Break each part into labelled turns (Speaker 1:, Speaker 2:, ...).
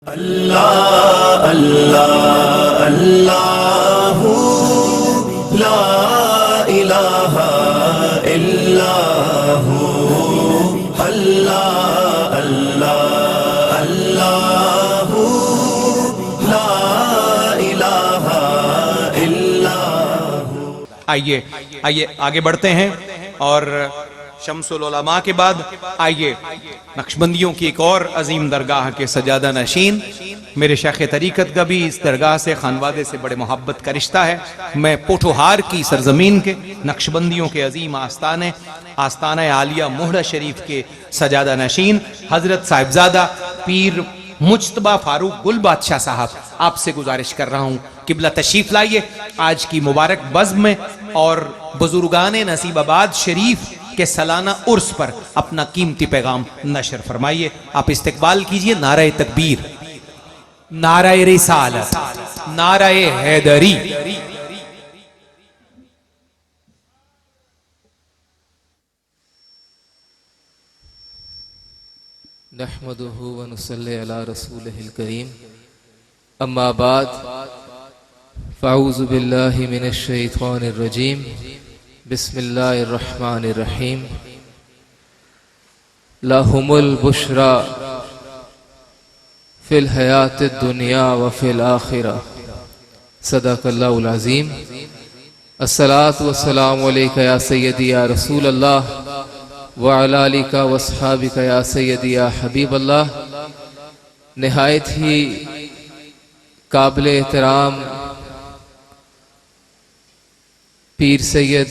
Speaker 1: अल्लाह अल्लाह अल्लाहू ला इलाहा इल्लाहू अल्लाह अल्लाह अल्लाहू ला इलाहा इल्लाहू।
Speaker 2: आइए आइए आगे बढ़ते हैं और शम्सुल उलमा के बाद आइए नक्शबंदियों की एक और अजीम दरगाह के सजादा नशीन मेरे शेख तरीकत का भी इस दरगाह से खानवादे से बड़े मोहब्बत का रिश्ता है। मैं पोठोहार की सरजमीन के नक्शबंदियों के अजीम आस्ताना आलिया मुहरा शरीफ के सजादा नशीन हजरत साहिबजादा पीर मुज्तबा फारूक गुल बादशाह साहब आपसे गुजारिश कर रहा हूँ किबला तशरीफ लाइए आज की मुबारक बज़्म में और बुजुर्गान नसीबाबाद शरीफ के सालाना उर्स पर अपना कीमती पैगाम नशर फरमाइए। आप इस्तकबाल कीजिए नारे तकबीर, नारे रिसालत, नारे हैदरी।
Speaker 3: नहमदुहु व नुसल्ली अला रसूलिहिल करीम, अम्मा बाद, फ़अऊज़ु बिल्लाहि मिनश शैतानिर रजीम, बिस्मिल्लाहिर रहमानिर रहीम। लहुमुल बुश्रा फिल हयातिद दुनिया व फिल आखिरा, सदक़ल्लाहुल अज़ीम। अस्सलातु वस्सलामु अलैका या सय्यदी या रसूल अल्लाह व अला आलिका व अस्हाबिका या सय्यदी या हबीब अल्लाह। निहायत ही काबिल एहतराम पीर सैयद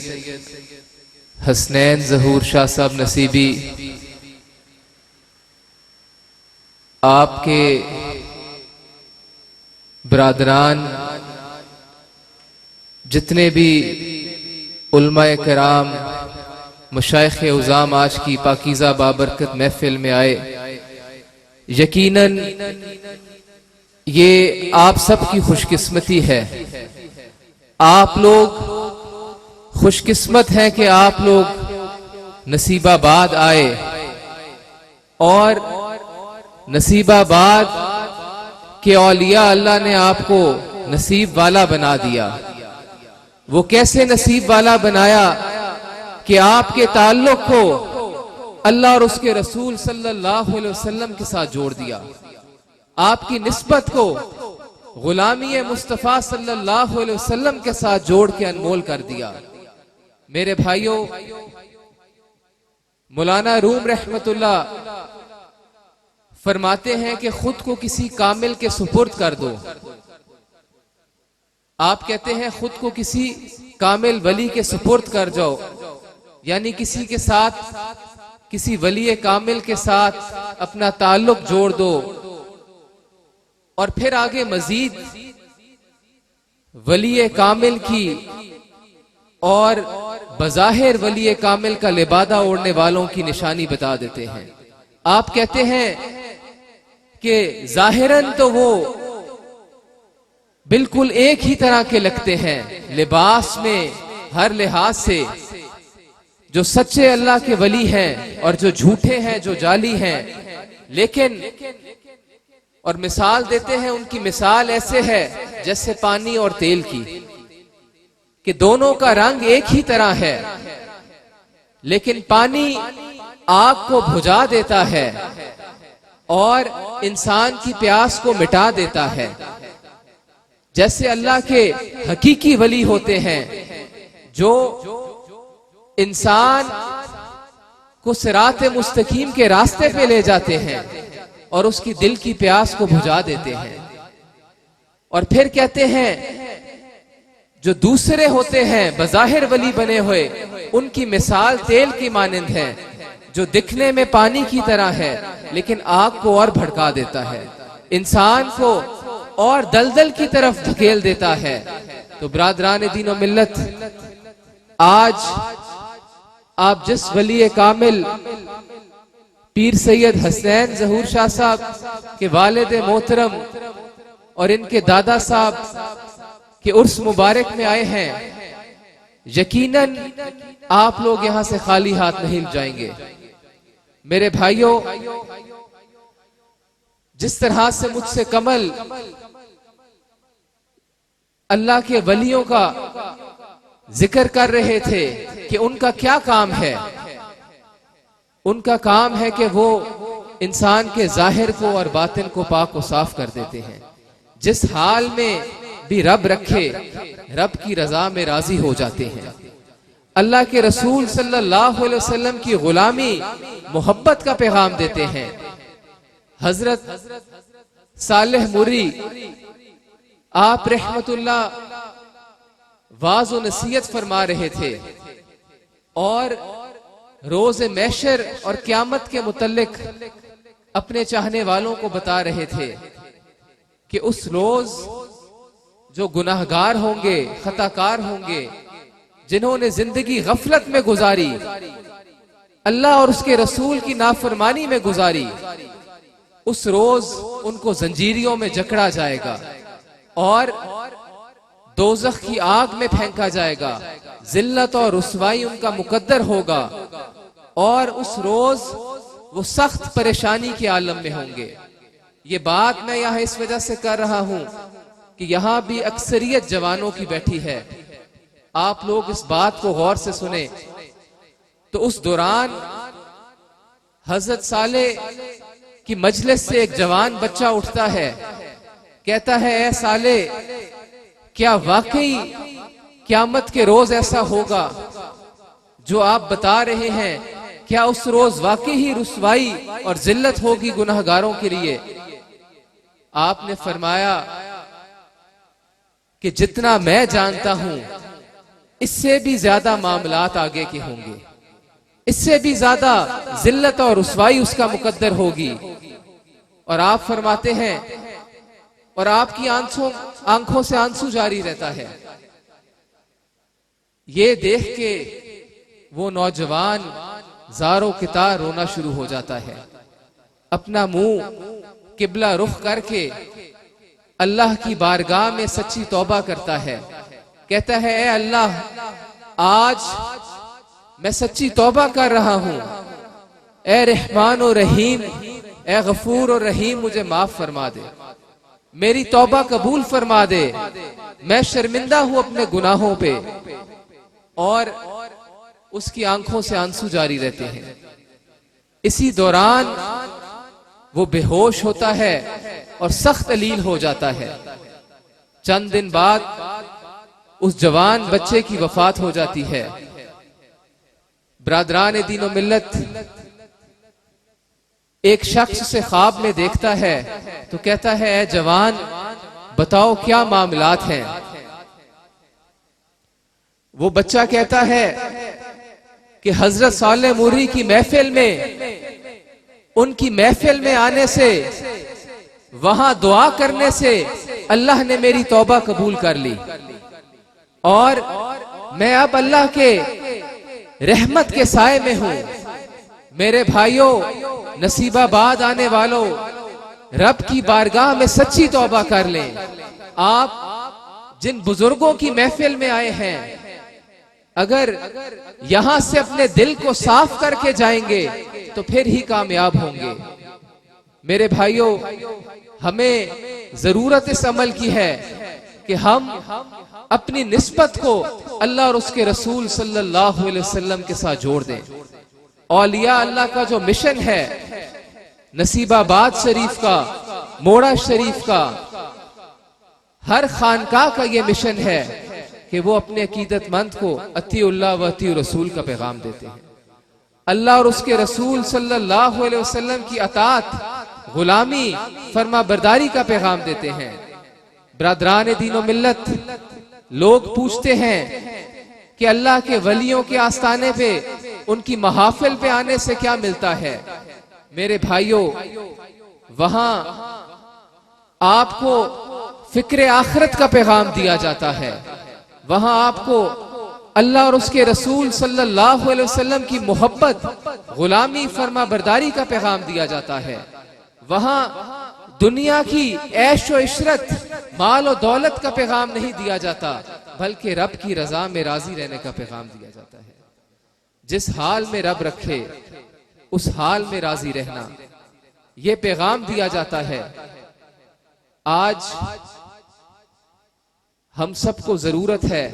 Speaker 3: हसनैन ज़हूर शाह साहब नसीबी, आपके बरादरान, जितने भी उलमाए कराम मशाइख उज़ाम आज की पाकीज़ा बाबरकत महफिल में आए, यकीनन ये आप सबकी खुशकिस्मती है। आप लोग खुशकिस्मत हैं कि आप लोग नसीबाबाद आए और नसीबाबाद के औलिया अल्लाह ने आपको नसीब वाला बना दिया। वो कैसे नसीब वाला बनाया कि आपके ताल्लुक को अल्लाह और उसके रसूल सल्लल्लाहु अलैहि वसल्लम के साथ जोड़ दिया। आपकी निस्बत को गुलामी मुस्तफ़ा सल्लल्लाहु अलैहि वसल्लम के साथ जोड़ के अनमोल कर दिया। मेरे भाइयों, मौलाना रूम रहमतुल्लाह फरमाते हैं कि खुद को किसी कामिल के सुपुर्द कर दो। आप कहते हैं खुद को किसी कामिल वली के सुपुर्द कर जाओ, यानी किसी के साथ, किसी वली कामिल के साथ अपना ताल्लुक जोड़ दो और फिर आगे मजीद वली कामिल की और बज़ाहिर वली कामिल का लिबादा ओढ़ने वालों की निशानी बता देते हैं। आप कहते हैं कि जाहिरन तो वो बिल्कुल एक ही तरह के लगते हैं लिबास में, हर लिहाज से। जो सच्चे अल्लाह के वली हैं और जो झूठे हैं, जो जाली हैं, लेकिन और मिसाल देते हैं, उनकी मिसाल ऐसे है जैसे पानी और तेल की, कि दोनों का रंग एक ही तरह है, लेकिन पानी आग को बुझा देता है और इंसान की प्यास को मिटा देता है। जैसे अल्लाह के हकीकी वली होते हैं जो इंसान को सिरात मुस्तकीम के रास्ते पे ले जाते हैं और उसकी दिल की प्यास को बुझा देते हैं। और फिर कहते हैं जो दूसरे होते हैं बज़ाहिर वली बने हुए, उनकी मिसाल तेल की मानिंद है, जो दिखने में पानी की तरह है लेकिन आग को और भड़का देता है, इंसान को और दलदल की तरफ धकेल देता है। तो ब्रादरान दीन और मिल्लत, आज आप जिस वली कामिल पीर सैयद हसनैन ज़हूर शाह साहब के वालिद मोहतरम और इनके दादा साहब के उर्स मुबारक में आए हैं, यकीनन आप लोग यहां से खाली हाथ नहीं जाएंगे। मेरे भाइयों, जिस तरह से मुझसे कमल अल्लाह के वलियों का जिक्र कर रहे थे कि उनका क्या काम है, उनका काम है कि वो इंसान के जाहिर को और बातिन को पाक को साफ कर देते हैं। जिस हाल में भी रब रखे, रब की रजा में राजी हो जाते हैं। अल्लाह के रसूल सल्लल्लाहु अलैहि वसल्लम की गुलामी मोहब्बत का पैगाम देते हैं। हजरत सालेह मुरी आप रहमतुल्लाह वाज व नसीहत फरमा रहे थे और रोज महशर और क़यामत के मुतल्लिक अपने चाहने वालों को बता रहे थे कि उस रोज जो गुनाहगार होंगे, खताकार होंगे, जिन्होंने जिंदगी गफलत में गुजारी, अल्लाह और उसके रसूल की नाफरमानी में गुजारी, उस रोज उनको जंजीरियों में जकड़ा जाएगा और दोज़ख की आग में फेंका जाएगा। जिल्लत और रुसवाई उनका मुकद्दर होगा और उस रोज वो सख्त परेशानी के आलम में होंगे। ये बात मैं यहां इस वजह से कर रहा हूं कि यहां भी अक्सरियत जवानों की बैठी है। आप लोग इस बात को गौर से सुने। तो उस दौरान हजरत साले की मजलिस से एक जवान बच्चा उठता है, कहता है, ए साले, क्या वाकई क़यामत के रोज ऐसा होगा जो आप बता रहे हैं? क्या उस रोज वाकई ही रुसवाई और जिल्लत होगी गुनाहगारों के लिए? आपने फरमाया कि जितना मैं जानता हूं इससे भी ज्यादा मामलात आगे के होंगे, इससे भी ज्यादा जिल्लत और रुसवाई उसका मुकद्दर होगी। और आप फरमाते हैं और आपकी आंखों से आंसू जारी रहता है। ये देख के वो नौजवान ज़ारो कितार रोना शुरू हो जाता है। अपना मुंह किबला रुख करके अल्लाह की बारगाह में सच्ची तौबा करता है। कहता है, ए अल्लाह, आज मैं सच्ची तौबा कर रहा हूं। ए रहमान और रहीम, ए गफूर और रहीम, मुझे माफ फरमा दे, मेरी तौबा कबूल फरमा दे। मैं शर्मिंदा हूं अपने गुनाहों पे। और उसकी आंखों से आंसू जारी रहते हैं। इसी दौरान वो बेहोश होता है और सख्त अलील हो जाता है। चंद दिन बाद उस जवान बच्चे की वफात हो जाती है। बरादरान दीन व मिल्लत एक शख्स से ख्वाब में देखता है तो कहता है, ए जवान, बताओ क्या मामलात हैं? वो बच्चा कहता है कि हजरत साले मुरी की महफिल में, उनकी महफिल में आने से, वहां दुआ करने से अल्लाह ने मेरी तौबा कबूल कर ली और मैं अब अल्लाह के रहमत के साए में हूं। मेरे भाइयों, नसीबाबाद आने वालों, रब की बारगाह में सच्ची तौबा कर लें। आप जिन बुजुर्गों की महफिल में आए हैं, अगर यहां से अपने दिल को साफ करके जाएंगे तो फिर ही कामयाब होंगे। मेरे भाइयों, हमें जरूरत इस अमल की है कि हम अपनी निस्बत को अल्लाह और उसके रसूल सल्लल्लाहु अलैहि वसल्लम के साथ जोड़ दें। औलिया अल्लाह का जो मिशन है, नसीबाबाद शरीफ का, मोड़ा शरीफ का, हर खानका का ये मिशन है कि वो अपने अकीदतमंद को अतीउल्लाह व अतीउ रसूल का पैगाम देते हैं। अल्लाह और उसके रसूल सल्लल्लाहु अलैहि वसल्लम की अतात, गुलामी, फरमा बरदारी का पैगाम देते हैं। बरादरान दीन व मिल्लत, लोग पूछते हैं कि अल्लाह के वलियों के आस्थाने पे, उनकी महाफिल पे आने से क्या मिलता है? मेरे भाइयों, वहां आपको फिक्र आखिरत का पैगाम दिया जाता है। वहां आपको अल्लाह और उसके रसूल सल्लल्लाहु अलैहि वसल्लम की मोहब्बत, गुलामी, फरमा बरदारी का पैगाम दिया जाता है। वहां दुनिया की ऐश व इशरत, माल और दौलत का पैगाम नहीं दिया जाता, बल्कि रब की रजा में राजी रहने का पैगाम दिया जाता है। जिस हाल में रब रखे उस हाल में राजी रहना। ये पैगाम दिया जाता है। आज हम सबको जरूरत है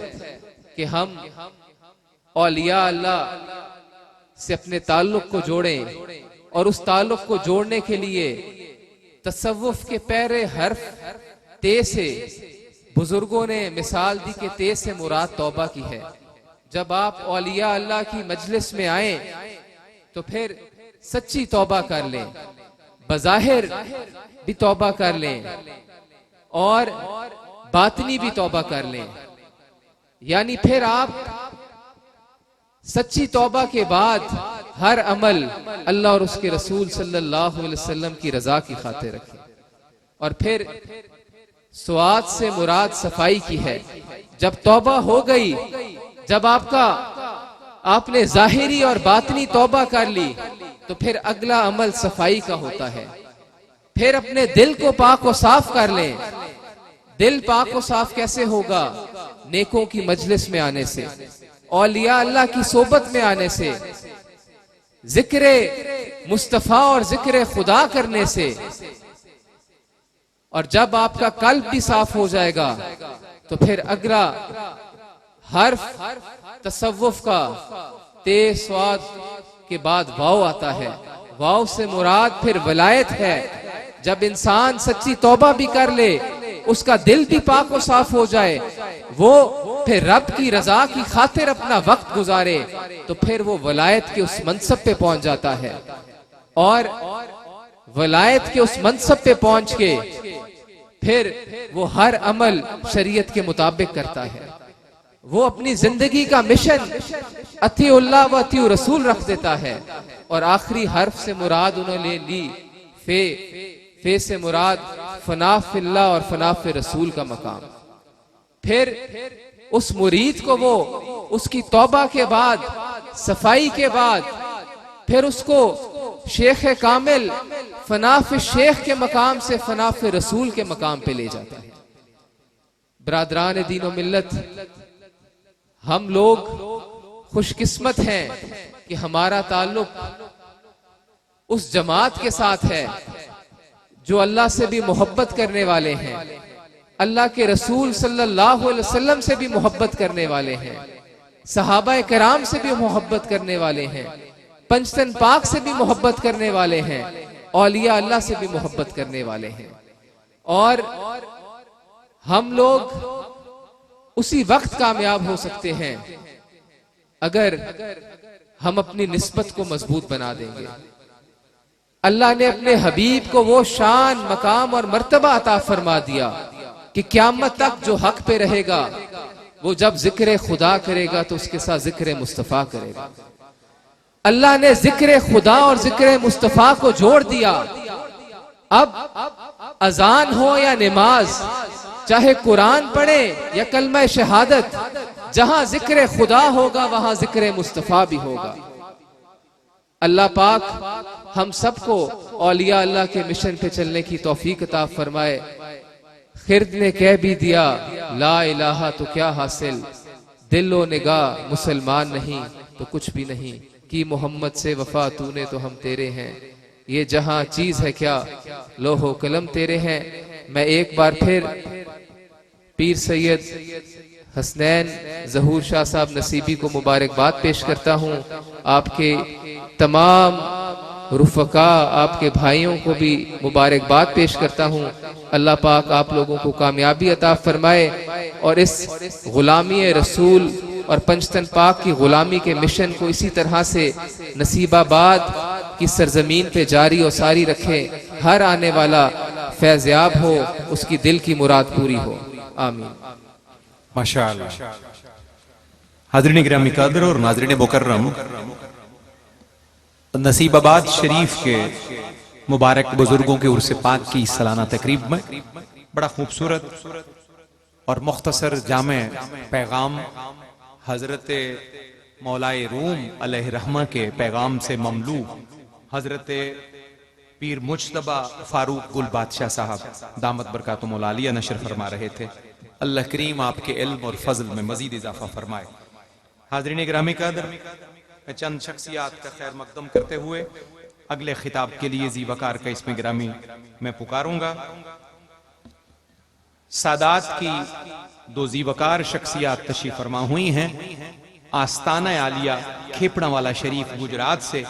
Speaker 3: कि हम औलिया अल्लाह से अपने ताल्लुक को जोड़ें, और उस ताल्लुक को जोड़ने के लिए तसव्वुफ के पहले हर्फ ते से बुजुर्गों ने मिसाल दी कि ते से मुराद तौबा की है। जब आप औलिया अल्लाह की मजलिस में आए तो फिर सच्ची तौबा कर लें, बज़ाहिर भी तौबा कर लें और बातनी भी तौबा कर लें। यानी फिर आप सच्ची तौबा के बाद हर अमल अल्लाह और उसके रसूल सल्लल्लाहु अलैहि वसल्लम की रजा की खातिर रखें। और फिर सुआद से मुराद सफाई की है। जब तौबा हो गई, जब आपने जाहिरी और बातनी तौबा कर ली, तो फिर अगला अमल सफाई का होता है। फिर अपने दिल को पाक और साफ कर लें। दिल पाक और साफ कैसे होगा? नेकों की मजलिस में आने से, औलिया अल्लाह की सोबत में आने से, जिक्र मुस्तफा और जिक्र खुदा करने से। और जब आपका कल्ब भी साफ हो जाएगा तो फिर अगला हर्फ तसव्वुफ का ते स्वाद के बाद वाव आता है। वाव से मुराद फिर वलायत है। जब इंसान सच्ची तौबा भी कर ले, उसका दिल भी पाक और साफ हो जाए, वो फिर रब की रजा की खातिर अपना वक्त गुजारे, तो फिर वो वलायत के उस मनसब पे पहुंच जाता है। और वलायत के उस मनसब पे पहुंच के फिर वो हर अमल शरीयत के मुताबिक करता है। वो अपनी जिंदगी का मिशन अतीउल्लाह व अतीउ रसूल रख देता है। और आखिरी हर्फ से मुराद उन्होंने ली फे से मुराद फना फिल्लाह और फना फि रसूल का मकाम। फिर उस मुरीद को वो उसकी तौबा के बाद, सफाई के बाद, फिर उसको शेख कामिल फनाफ शेख के मकाम से फनाफ रसूल के मकाम पे ले जाता है। बरादरान दीन मिल्लत, हम लोग खुशकिस्मत हैं कि हमारा ताल्लुक उस जमात के साथ है जो अल्लाह से भी मोहब्बत करने वाले हैं, अल्लाह के रसूल सल्लल्लाहु अलैहि वसल्लम से भी मोहब्बत करने वाले हैं, सहाबा कराम से भी मोहब्बत करने वाले हैं, पंचतन पाक से भी मोहब्बत करने वाले हैं, औलिया अल्लाह से भी मोहब्बत करने वाले हैं। और हम लोग उसी वक्त कामयाब हो सकते हैं अगर हम अपनी निस्बत को मजबूत बना देंगे। अल्लाह ने अपने हबीब को वो शान, मकाम और मर्तबा अता फरमा दिया कि क़यामत तक जो हक पे रहेगा, वो जब जिक्र खुदा करेगा तो उसके साथ जिक्र मुस्तफा करेगा। अल्लाह ने जिक्र खुदा और जिक्र मुस्तफा को जोड़ दिया। अब अजान हो या नमाज, चाहे कुरान पढ़े या कलमा शहादत, जहां जिक्र खुदा होगा वहां जिक्र मुस्तफा भी होगा। अल्लाह पाक हम सबको औलिया अल्लाह के मिशन पे चलने की तौफीक अता फरमाए। खिर्द ने कह भी दिया, ला इलाहा तो क्या हासिल, दिलो निगाह मुसलमान नहीं तो कुछ भी नहीं, कि मोहम्मद से वफा तूने तो हम तेरे हैं, ये जहां चीज है क्या लोहो कलम तेरे हैं। मैं एक बार फिर पीर सैयद हसनैन ज़हूर शाह साहब नसीबी को मुबारकबाद पेश करता हूँ। आपके तमाम रुफका, आपके भाइयों को भी मुबारकबाद पेश करता हूँ। अल्लाह पाक आप लोगों को कामयाबी अता फरमाए और इस गुलामी रसूल और पंचतन पाक की गुलामी के मिशन को इसी तरह से नसीबाबाद की सरजमीन पे जारी और सारी रखे। हर आने वाला फैज़याब हो, उसकी दिल की मुराद पूरी हो। आमीन।
Speaker 2: माशाअल्लाह। हाज़रीन गिरामी कादर और नाज़रीन मुकर्रम, नसीबाबाद शरीफ के मुबारक बुजुर्गों के उर्स पाक की सालाना तकरीब में बड़ा खूबसूरत और मुख्तसर जामे पैगाम हजरत मौलाए रूम अलैहिर्रहमा के पैगाम से ममलू हजरत पीर मुज्तबा फारूक गुल बादशाह साहब दामत बरकातुहुल आलिया नशर फरमा रहे थे। अल्लाह करीम आपके इल्म और फजल में मजीद इजाफा फरमाए। हाज़रीन गिरामी कादर, मैं चंद शख्सियात का खैर मकदम करते हुए अगले खिताब के लिए जी वकार का इसमें गिरामी मैं पुकारूंगा। सादात की दो जीवकार शख्सियात तशरीफ फरमा हुई हैं। आस्ताना आलिया खेपड़ा वाला शरीफ गुजरात से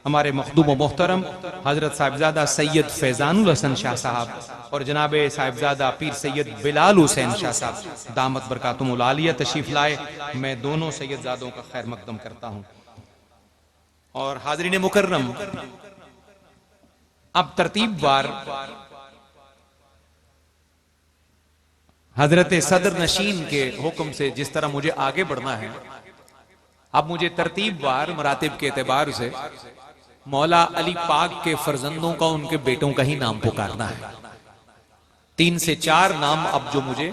Speaker 2: हमारे मखदूम व मोहतरम हजरत साहिबजादा सैयद फैजानुल हसन शाह साहब और जनाब साहिबजादा पीर सैयद बिलाल हुसैन शाह साहब दामत बरकातुमुल आलिया तशरीफ लाए। मैं दोनों सैयदजादों का खैर मकदम करता हूं। और हाजरीन मुकर्रम, अब तरतीब वार हजरत सदर नशीन के हुक्म से जिस तरह मुझे आगे बढ़ना है, अब मुझे तरतीब वार मरातिब के एतबार से मौला अली पाक के फर्जंदों का, उनके बेटों का ही नाम पुकारना है। 3 से 4 नाम अब जो मुझे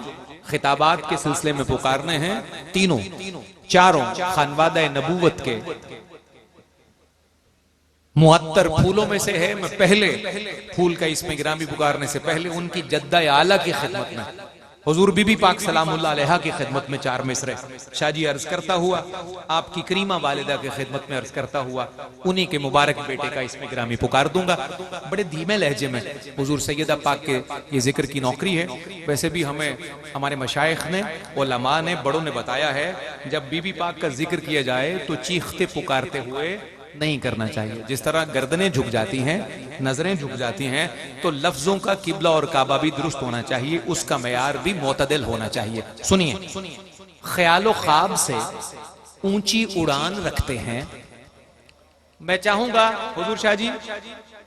Speaker 2: खिताबात के सिलसिले में पुकारने हैं, तीनों चारों खानवादा नबूवत के मुअत्तर फूलों में से है। मैं पहले फूल का इसमें गिरामी पुकारने से पहले उनकी जद्दा आला की खिदमत में हुजूर बीबी पाक सलामुल्लाह अलैहा की खिदमत में 4 मिसरे शाजी अर्ज करता हुआ, आपकी करीमा वालिदा की खिदमत में अर्ज करता हुआ, उन्हीं के मुबारक बेटे का इसमें गिरामी पुकार दूंगा। बड़े धीमे लहजे में हुजूर सैयदा पाक के ये जिक्र की नौकरी है। वैसे भी हमें हमारे मशाइख ने, उलमा ने, बड़ों ने बताया है, जब बीबी पाक का जिक्र किया जाए तो चीखते पुकारते हुए नहीं करना चाहिए। जिस तरह गर्दनें झुक जाती हैं, नजरें झुक जाती हैं, तो लफ्जों का किबला और काबा भी दुरुस्त होना चाहिए, उसका मयार भी मोतदिल होना चाहिए। सुनिए, ख्यालो ख्वाब से ऊंची उड़ान रखते हैं। मैं चाहूंगा हुजूर शाह जी,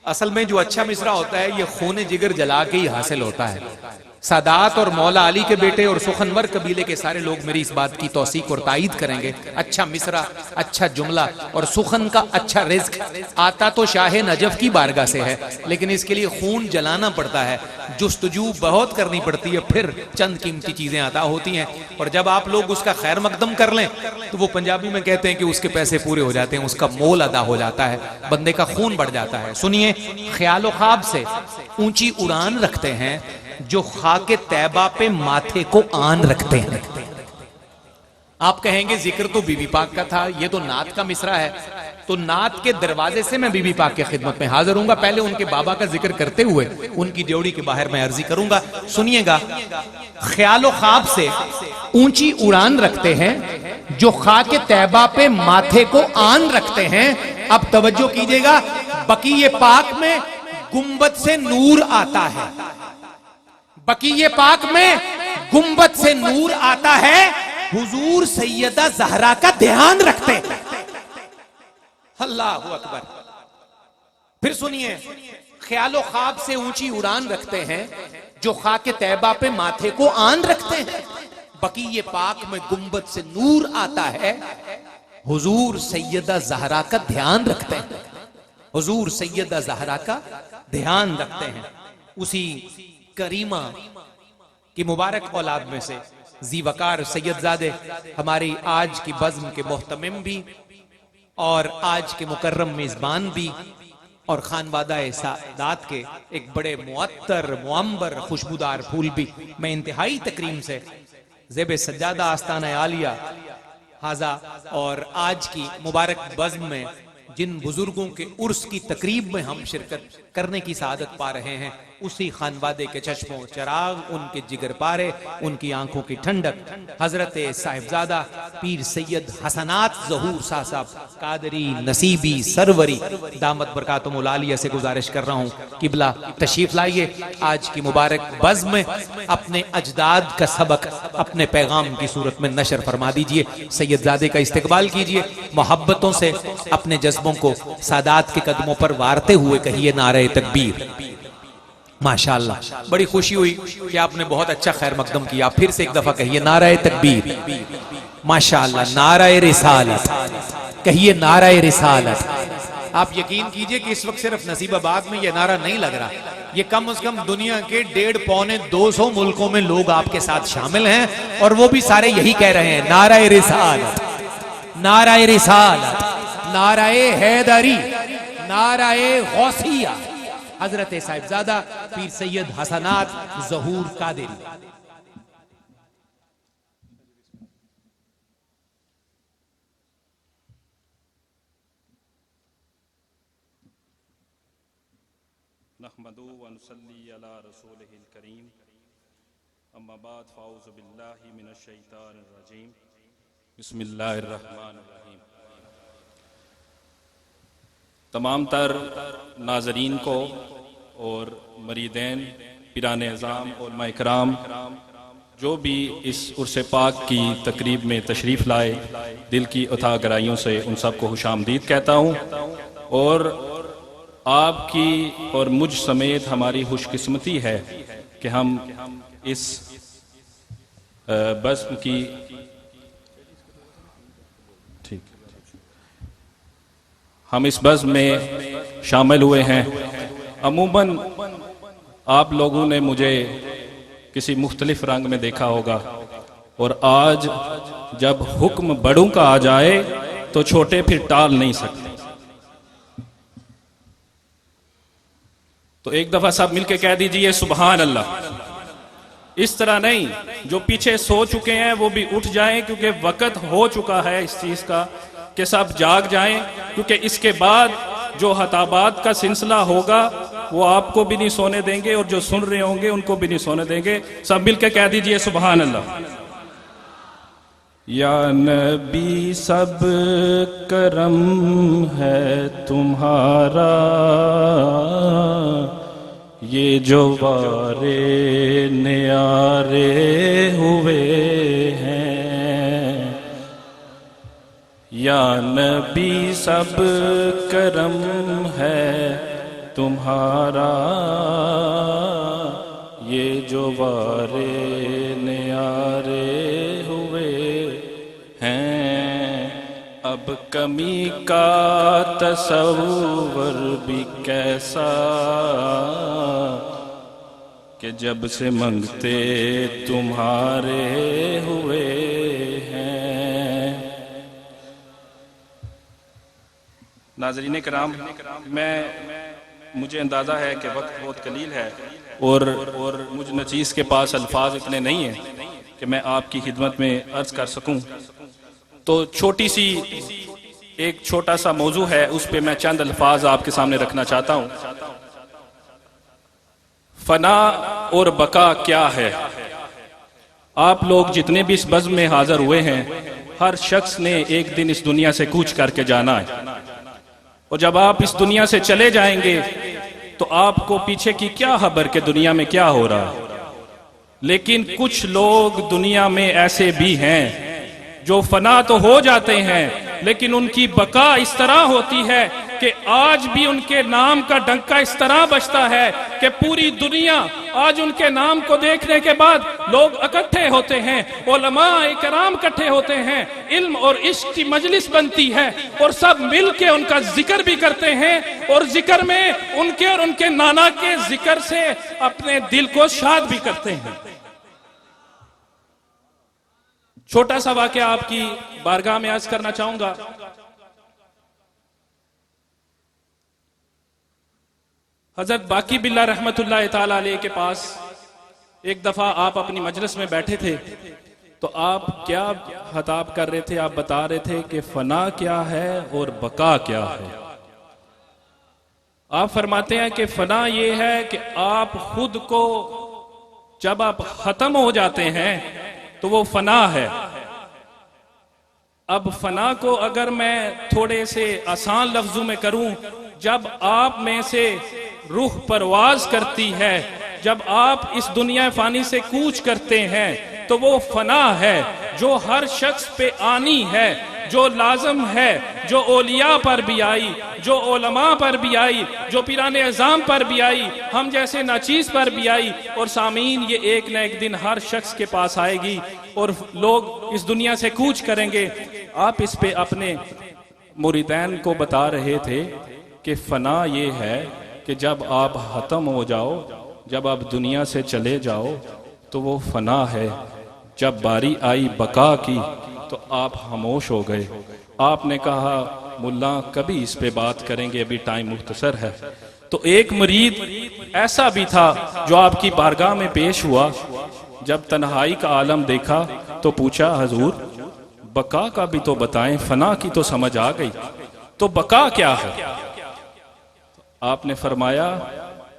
Speaker 2: असल में जो अच्छा मिसरा होता है ये खून जिगर जला के ही हासिल होता है। सादात और मौला अली के बेटे और सुखनवर कबीले के सारे लोग मेरी इस बात की तौसीक और तायीद करेंगे। अच्छा मिसरा, अच्छा जुमला और सुखन का अच्छा रिज्क आता तो शाह नजफ की बारगाह से है, लेकिन इसके लिए खून जलाना पड़ता है, जुस्तजू बहुत करनी पड़ती है, फिर चंद कीमती चीजें अता होती हैं। और जब आप लोग उसका खैर मकदम कर लें तो वो पंजाबी में कहते हैं कि उसके पैसे पूरे हो जाते हैं, उसका मोल अदा हो जाता है, बंदे का खून बढ़ जाता है। सुनिए, ख्यालो ख्वाब से ऊंची उड़ान रखते हैं जो खाके तैबा पे माथे को आन रखते हैं। आप कहेंगे जिक्र तो बीबी पाक का था, ये तो नात का मिसरा है, तो नात के दरवाजे से मैं बीबी पाक की खिदमत में हाजिर हूंगा। पहले उनके बाबा का जिक्र करते हुए उनकी ड्योड़ी के बाहर मैं अर्जी करूंगा। सुनिएगा, ख्यालो ख्वाब से ऊंची उड़ान रखते हैं जो खाके तैबा पे माथे को आन रखते हैं। अब तवज्जो कीजिएगा, बकीये पाक में गुंबद से नूर आता है, बकीये पाक में गुंबद से नूर आता है, हुजूर सैयदा जहरा का ध्यान रखते हैं। अल्लाहु अकबर। फिर सुनिए, ख्यालो ख्वाब से ऊंची उड़ान रखते हैं जो खाके तैबा पे माथे को आन रखते हैं, बकीये पाक में गुंबद से नूर आता है, हुजूर सैयदा जहरा का ध्यान रखते हैं, हुजूर सैयदा जहरा का ध्यान रखते हैं। उसी करीमा की मुबारक औलाद में से जीवकार सैयदजादे हमारी आज की बज़्म के मोहतमिम भी और आज के मुकर्रम मेजबान भी और खानवादा सादात के एक बड़े मुअत्तर मुअम्बर खुशबूदार फूल भी, मैं इंतहाई तकरीम से ज़ेब सज्जादा आस्ताना आलिया हाजा और आज की मुबारक बज़्म में जिन बुजुर्गों के उर्स की तकरीब में हम शिरकत करने की सआदत पा रहे हैं, उसी खानवादे के चश्मों चराग, उनके जिगर पारे, उनकी आंखों की ठंडक हजरत साहिबजादा पीर सैयद हसनात ज़हूर शाह साहब कादरी नसीबी सरवरी दामत बरकातुमुल आलिया से गुजारिश कर रहा हूँ, किबला तशरीफ लाइए। आज की मुबारक बज़्म में अपने अजदाद का सबक अपने पैगाम की सूरत में नशर फरमा दीजिए। सैयदजादे का इस्तकबाल कीजिए, मोहब्बतों से अपने जज्बों को सादात के कदमों पर वारते हुए कहिए नारे तकबीर। माशाअल्लाह, बड़ी खुशी हुई कि आपने बहुत अच्छा खैर मकदम किया। फिर से एक दफा कहिए नारे तकबीर। माशाअल्लाह, नारे रिसालत कहिए, नारे रिसालत। आप यकीन कीजिए कि इस वक्त सिर्फ नसीबाबाद में यह नारा नहीं लग रहा, ये कम से कम दुनिया के 150-200 मुल्कों में लोग आपके साथ शामिल हैं और वो भी सारे यही कह रहे हैं, नारे रिसालत, नारे रिसालत, नारे हैदरी, नारे गौसिया, हजरत साहिबजादा पीर सैयद हसनात ज़हूर कादरी।
Speaker 4: नहमदु व नसल्ली अला रसूलिहिल करीम अम्मा बाद फ़ाऊज़ु बिल्लाहि मिनश शैतानिर रजीम बिस्मिल्लाहिर रहमानिर रहीम। तमाम तर नाज़रीन को और मरीदैन पिराने अज़ाम और इकराम जो भी इस उर्स पाक की तकरीब में तशरीफ़ लाए, दिल की अथाह गहराइयों से उन सबको खुशामदीद कहता हूँ। और आपकी और मुझ समेत हमारी खुशकिस्मती है कि हम इस बज़्म की हम इस बज़्म में शामिल हुए हैं। अमूमन आप लोगों ने मुझे किसी मुख्तलिफ रंग में देखा होगा, और आज जब हुक्म बड़ों का आ जाए तो छोटे फिर टाल नहीं सकते। तो एक दफा सब मिलके कह दीजिए सुभान अल्लाह। इस तरह नहीं, जो पीछे सो चुके हैं वो भी उठ जाएं, क्योंकि वक्त हो चुका है इस चीज का कि सब जाग जाएं, क्योंकि इसके बाद जो हताबात का सिलसिला होगा वो आपको भी नहीं सोने देंगे और जो सुन रहे होंगे उनको भी नहीं सोने देंगे। सब मिलके कह दीजिए सुभान अल्लाह। या नबी सब करम है तुम्हारा, ये जो वारे न्यारे हुए हैं। या नबी सब करम है तुम्हारा, ये जो वारे न्यारे हुए हैं। अब कमी का तसव्वुर भी कैसा कि जब से मंगते तुम्हारे हुए हैं। नाज़रीन कराम, मुझे अंदाज़ा है कि वक्त बहुत कलील है और मुझ नचीज़ के पास अल्फाज इतने नहीं हैं कि मैं आपकी खिदमत में अर्ज़ कर सकूं। तो छोटी सी एक छोटा सा मौजू है, उस पे मैं चंद अल्फाज आपके सामने रखना चाहता हूं। फना और बका क्या है? आप लोग जितने भी इस बज़्म में हाजिर हुए हैं, हर शख्स ने एक दिन इस दुनिया से कूच करके जाना है, और जब आप इस दुनिया से चले जाएंगे तो आपको पीछे की क्या खबर कि दुनिया में क्या हो रहा है। लेकिन कुछ लोग दुनिया में ऐसे भी हैं जो फना तो हो जाते हैं, लेकिन उनकी बका इस तरह होती है कि आज भी उनके नाम का डंका इस तरह बजता है कि पूरी दुनिया आज उनके नाम को देखने के बाद लोग इकट्ठे होते हैं, उलमाए किराम इकट्ठे होते हैं, इल्म और इश्क की मजलिस बनती है और सब मिल के उनका जिक्र भी करते हैं, और जिक्र में उनके और उनके नाना के जिक्र से अपने दिल को शाद भी करते हैं। छोटा सा वाकया आपकी बारगाह में अर्ज करना चाहूंगा। हजरत बाकी बिल्ला रहमतुल्लाह ताला अलैह के पास एक दफा आप अपनी मजलिस में बैठे थे, तो आप क्या खिताब कर रहे थे? आप बता रहे थे कि फना क्या है और बका क्या है। आप फरमाते हैं कि फना ये है कि आप खुद को जब आप खत्म हो जाते हैं तो वो फना है। अब फना को अगर मैं थोड़े से आसान लफ्जों में करूं, जब आप में से रूह परवाज करती है, जब आप इस दुनिया फानी से कूच करते हैं, तो वो फना है जो हर शख्स पे आनी है, जो लाजम है, जो औलिया पर भी आई, जो उलमा पर भी आई, जो पिराने अज़ाम पर भी आई, हम जैसे नाचीज़ पर भी आई, और सामीन ये एक न एक दिन हर शख्स के पास आएगी और लोग इस दुनिया से कूच करेंगे। आप इस पे अपने मुरीदैन को बता रहे थे कि फना ये है कि जब आप खत्म हो जाओ, जब आप दुनिया से चले जाओ तो वो फना है। जब बारी आई बका की तो आप खामोश हो गए। आपने कहा मुल्ला कभी इस पे बात करेंगे, अभी टाइम मुख्तसर है। तो एक मुरीद ऐसा भी था जो आपकी बारगाह में पेश हुआ, जब तन्हाई का आलम देखा तो पूछा हजूर बका का भी तो बताएं, फना की तो समझ आ गई, तो बका क्या है? आपने फरमाया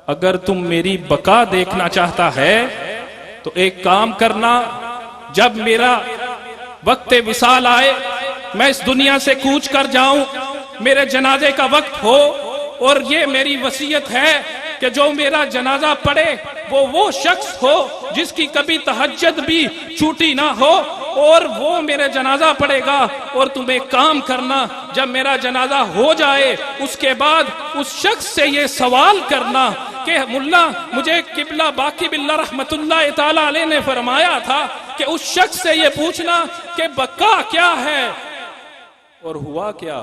Speaker 4: अगर तुम मेरी बका देखना चाहता है तो एक काम करना, जब मेरा वक्त विसाल आए, मैं इस दुनिया से कूच कर जाऊं, मेरे जनाजे का वक्त हो, और ये मेरी वसीयत है कि जो मेरा जनाजा पढ़े वो शख्स हो जिसकी कभी तहज्जुद भी छूटी ना हो, और वो मेरे जनाजा पढ़ेगा। और तुम एक काम करना, जब मेरा जनाजा हो जाए उसके बाद उस शख्स से ये सवाल करना कि मुल्ला, मुझे किबला बाकी बिल्ला रहमतुल्लाह ताला अलैह ने फरमाया था कि उस शख्स से ये पूछना कि बका क्या है। और हुआ क्या,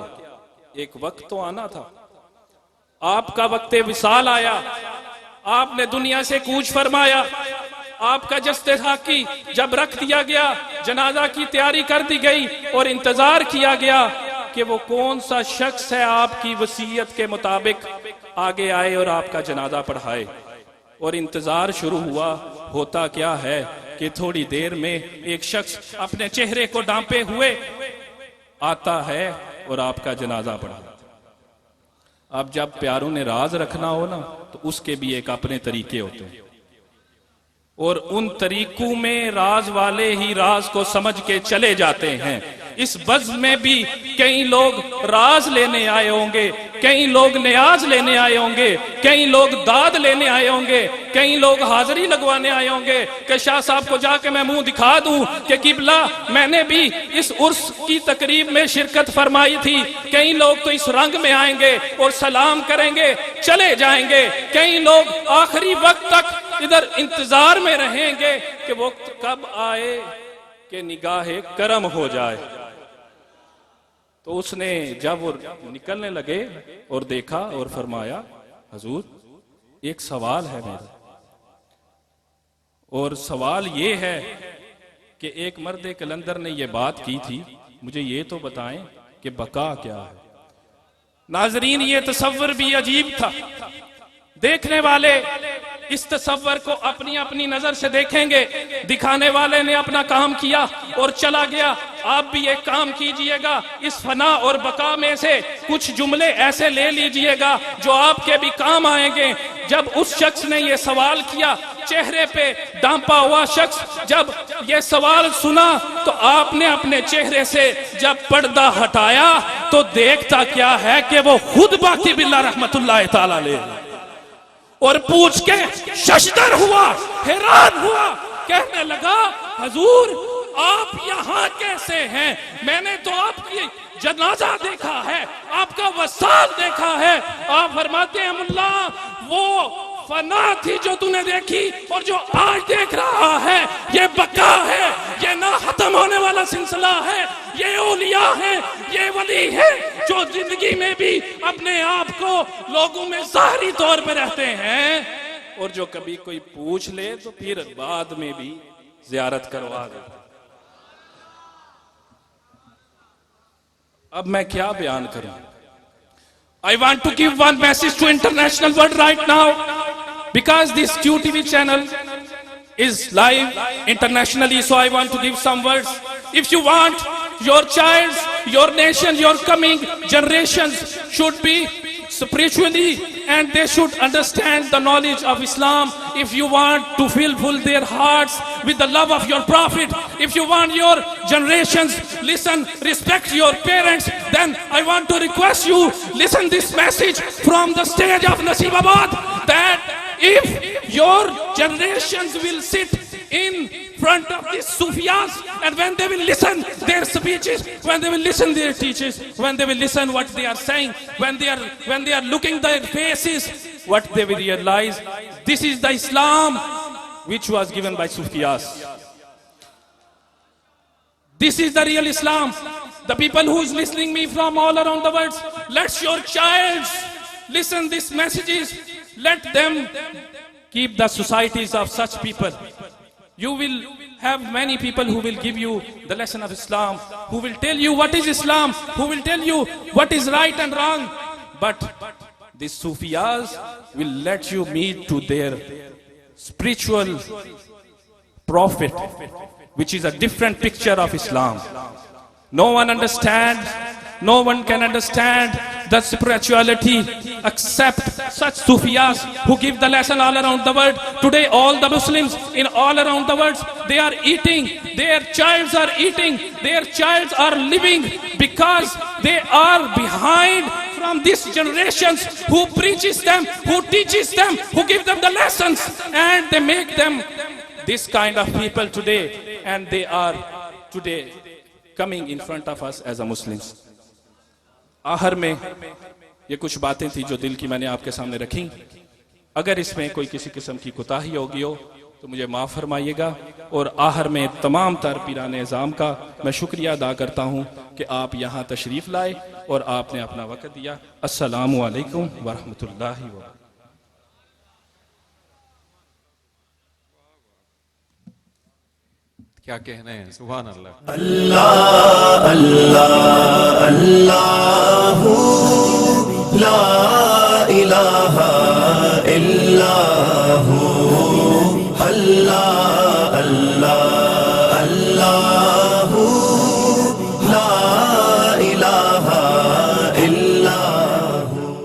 Speaker 4: एक वक्त तो आना था, आपका वक्त विसाल आया, आपने दुनिया से कूच फरमाया, आपका जस्ते था कि जब रख दिया गया, जनाजा की तैयारी कर दी गई और इंतजार किया गया कि वो कौन सा शख्स है आपकी वसीयत के मुताबिक आगे आए और आपका जनाजा पढ़ाए। और इंतजार शुरू हुआ। होता क्या है कि थोड़ी देर में एक शख्स अपने चेहरे को ढांपे हुए आता है और आपका जनाजा पढ़ा। अब जब प्यारों ने राज रखना हो ना, तो उसके भी एक अपने तरीके होते हैं, और उन तरीकों में राज वाले ही राज को समझ के चले जाते हैं। इस बज़्म में भी कई लोग राज लेने आए होंगे, कई लोग न्याज लेने आए होंगे, कई लोग दाद लेने आए होंगे, कई लोग हाजिरी लगवाने आए होंगे कि शाह साहब को जाके मैं मुंह दिखा दूं कि किबला मैंने भी इस उर्स की तकरीब में शिरकत फरमाई थी। कई लोग तो इस रंग में आएंगे और सलाम करेंगे, चले जाएंगे। कई लोग आखिरी वक्त तक इधर इंतजार में रहेंगे कि वक्त कब आए कि निगाहे करम हो जाए। तो उसने जब वो निकलने लगे और देखा और फरमाया, हजूर एक सवाल है मेरा, और सवाल ये है कि एक मर्द कलंदर ने ये बात की थी, मुझे ये तो बताएं कि बका क्या है। नाजरीन, ये तसव्वुर भी अजीब था। देखने वाले इस तसव्वुर को अपनी अपनी नजर से देखेंगे। दिखाने वाले ने अपना काम किया और चला गया। आप भी एक काम कीजिएगा, इस फना और बका में से कुछ जुमले ऐसे ले लीजिएगा जो आपके भी काम आएंगे। जब उस शख्स ने ये सवाल किया, चेहरे पे डांपा हुआ शख्स जब ये सवाल सुना, तो आपने अपने चेहरे से जब पर्दा हटाया तो देखता क्या है कि वो खुद बाकी बिल्ला रहमतुल्लाह ताला अलैह, और पूछ के शशदर हुआ, हैरान हुआ, कहने लगा, हजूर आप यहाँ कैसे हैं? मैंने तो आपकी जनाजा देखा है, आपका वसाल देखा है। आप फरमाते हैं, मुल्ला वो फना थी जो तूने देखी और जो आज देख रहा है ये बका है, ये ना खत्म होने वाला सिलसिला है। ये औलिया है, ये वली है जो जिंदगी में भी अपने आप को लोगों में ज़ाहिरी तौर पे रहते हैं, और जो कभी कोई पूछ ले तो फिर बाद में भी ज़ियारत करवा देते। अब मैं क्या बयान करूं? I want to give one message to international world right now, because this QTV channel is live internationally, so I want to give some words. If you want your child, your nation, your coming generations should be spiritually, and they should understand the knowledge of Islam. If you want to fill their hearts with the love of your Prophet, if you want your generations listen, respect your parents, then I want to request you, listen this message from the stage of Nasibabad, that if your generations will sit in front of these Sufiyas, and when they will listen their speeches, when they will listen their teachers, when they will listen what they are saying, when they are looking their faces, what they will realize, this is the Islam which was given by Sufiyas. This is the real Islam. The people who is listening me from all around the world, let your child listen these messages. Let them keep the societies of such people. You will have many people who will give you the lesson of Islam, who will tell you what is Islam, who will tell you what is right and wrong. But these Sufiyas will let you meet to their spiritual prophet, which is a different picture of Islam. No one understands No one can understand the spirituality except such Sufiyas who give the lesson all around the world. Today all the Muslims in all around the world, they are eating, their childs are eating, their childs are living because they are behind from these generations who preaches them, who teaches them, who give them the lessons, and they make them this kind of people today, and they are today coming in front of us as a Muslims. आखिर में ये कुछ बातें थी जो दिल की मैंने आपके सामने रखी। अगर इसमें कोई किसी किस्म की कोताही होगी हो तो मुझे माफ़ फरमाइएगा। और आखिर में तमाम तर पीरान निज़ाम का मैं शुक्रिया अदा करता हूँ कि आप यहाँ तशरीफ़ लाए और आपने अपना वक़्त दिया। अस्सलामु अलैकुम वरहमतुल्लाहि व
Speaker 2: क्या कहना है, सुभान अल्लाह।
Speaker 1: अल्लाह अल्लाह अल्लाहू ला इलाहा इल्लाहू अल्लाह अल्लाह अल्लाह